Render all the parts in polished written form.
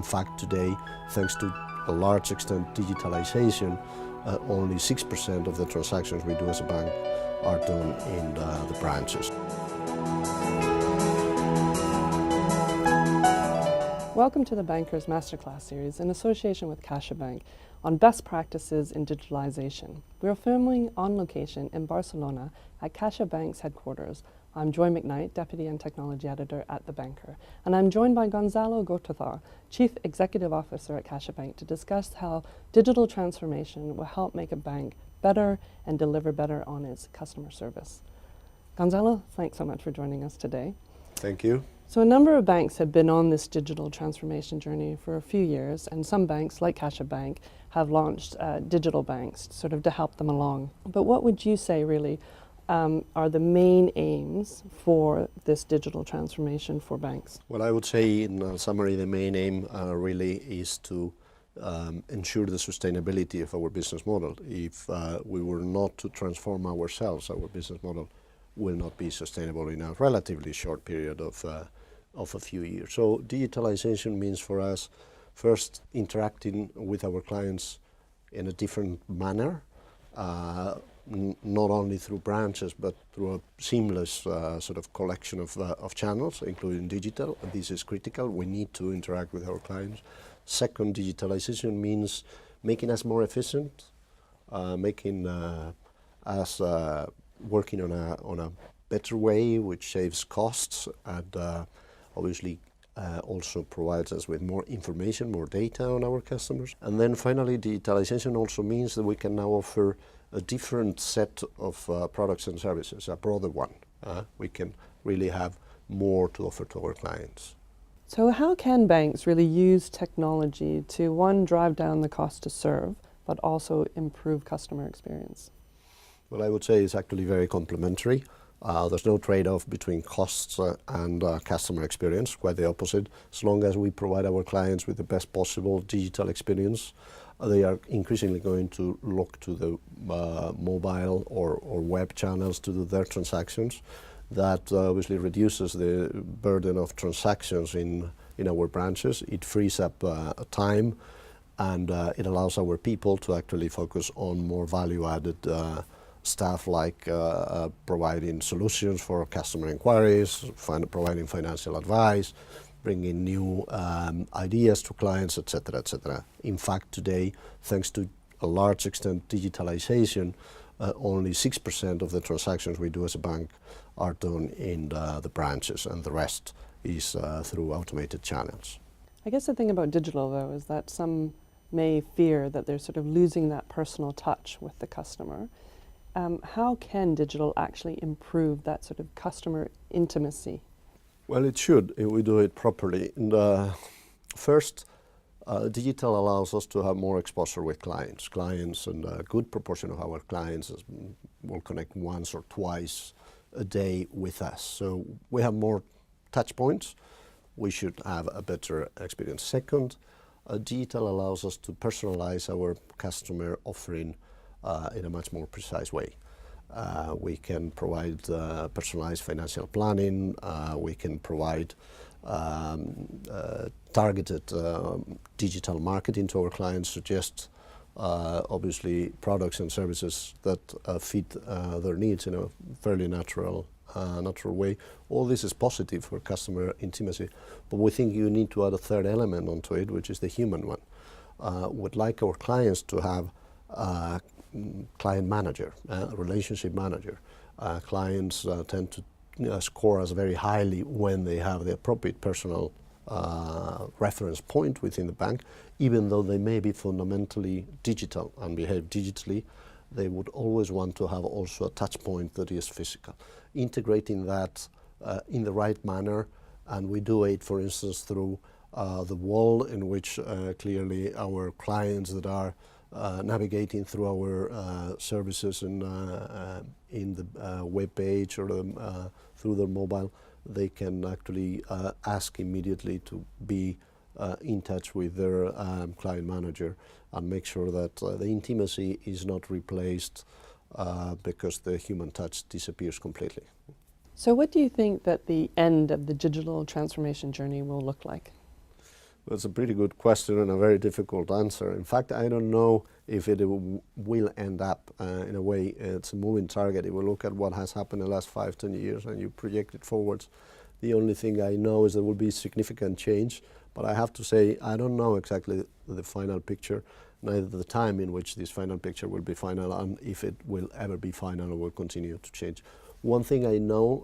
In fact, today, thanks to a large extent digitalization, only 6% of the transactions we do as a bank are done in the branches. Welcome to the Bankers Masterclass series in association with CaixaBank on best practices in digitalization. We are filming on location in Barcelona at CaixaBank's headquarters. I'm Joy McKnight, Deputy and Technology Editor at The Banker, and I'm joined by Gonzalo Gortázar, Chief Executive Officer at CaixaBank, to discuss how digital transformation will help make a bank better and deliver better on its customer service. Gonzalo, thanks so much for joining us today. Thank you. So a number of banks have been on this digital transformation journey for a few years, and some banks, like CaixaBank, have launched digital banks sort of to help them along. But what would you say really are the main aims for this digital transformation for banks? Well, I would say in summary, the main aim really is to ensure the sustainability of our business model. If we were not to transform ourselves, our business model will not be sustainable in a relatively short period of a few years. So digitalization means for us first interacting with our clients in a different manner, not only through branches but through a seamless sort of collection of channels, including digital. This is critical. We need to interact with our clients. Second, digitalization means making us more efficient, making us working on a better way, which saves costs and obviously also provides us with more information, more data on our customers. And then finally, digitalization also means that we can now offer a different set of products and services, a broader one. We can really have more to offer to our clients. So how can banks really use technology to, one, drive down the cost to serve, but also improve customer experience? Well, I would say it's actually very complementary. There's no trade-off between costs and customer experience, quite the opposite. As long as we provide our clients with the best possible digital experience, they are increasingly going to look to the mobile or web channels to do their transactions. That obviously reduces the burden of transactions in our branches. It frees up time, and it allows our people to actually focus on more value-added stuff like providing solutions for customer inquiries, providing financial advice, bringing new ideas to clients, etc., etc. In fact, today, thanks to a large extent digitalization, only 6% of the transactions we do as a bank are done in the branches, and the rest is through automated channels. I guess the thing about digital, though, is that some may fear that they're sort of losing that personal touch with the customer. How can digital actually improve that sort of customer intimacy? Well, it should if we do it properly. And first, digital allows us to have more exposure with clients. And a good proportion of our clients will connect once or twice a day with us. So we have more touch points. We should have a better experience. Second, digital allows us to personalize our customer offering in a much more precise way. We can provide personalized financial planning. We can provide targeted digital marketing to our clients, suggest obviously products and services that fit their needs in a fairly natural way. All this is positive for customer intimacy, but we think you need to add a third element onto it, which is the human one. We'd like our clients to have client manager, relationship manager. Clients tend to score us very highly when they have the appropriate personal reference point within the bank. Even though they may be fundamentally digital and behave digitally, they would always want to have also a touch point that is physical. Integrating that in the right manner, and we do it, for instance, through the wall in which clearly our clients that are navigating through our services and in the web page or through their mobile, they can actually ask immediately to be in touch with their client manager and make sure that the intimacy is not replaced because the human touch disappears completely. So what do you think that the end of the digital transformation journey will look like? That's a pretty good question and a very difficult answer. In fact, I don't know if it will end up in a way. It's a moving target. If we look at what has happened in the last 5-10 years and you project it forwards, the only thing I know is there will be significant change. But I have to say, I don't know exactly the final picture, neither the time in which this final picture will be final and if it will ever be final or will continue to change. One thing I know,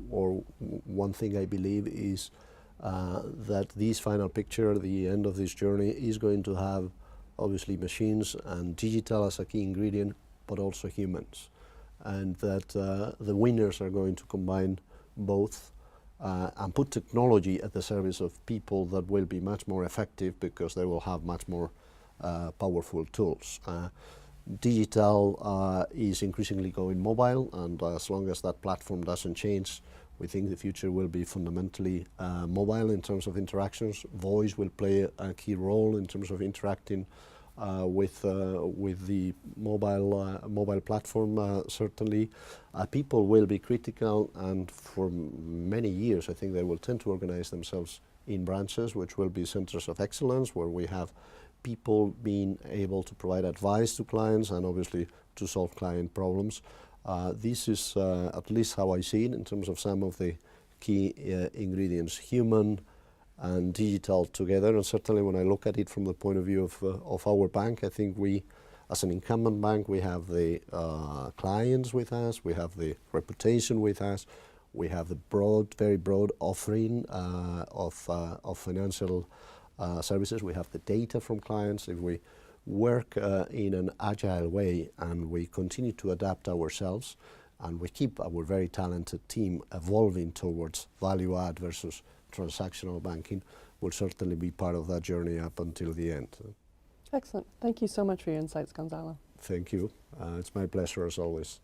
or one thing I believe is that this final picture, the end of this journey, is going to have obviously machines and digital as a key ingredient, but also humans. And that the winners are going to combine both and put technology at the service of people that will be much more effective because they will have much more powerful tools. Digital is increasingly going mobile, and as long as that platform doesn't change, we think the future will be fundamentally mobile in terms of interactions. Voice will play a key role in terms of interacting with the mobile platform. Certainly, people will be critical, and for many years, I think they will tend to organize themselves in branches, which will be centers of excellence, where we have people being able to provide advice to clients and obviously to solve client problems. This is at least how I see it in terms of some of the key ingredients, human and digital together. And certainly when I look at it from the point of view of our bank, I think we, as an incumbent bank, we have the clients with us, we have the reputation with us, we have the broad, very broad offering of financial services. We have the data from clients. If we work in an agile way and we continue to adapt ourselves and we keep our very talented team evolving towards value add versus transactional banking, will certainly be part of that journey up until the end. Excellent. Thank you so much for your insights, Gonzalo. Thank you. It's my pleasure as always.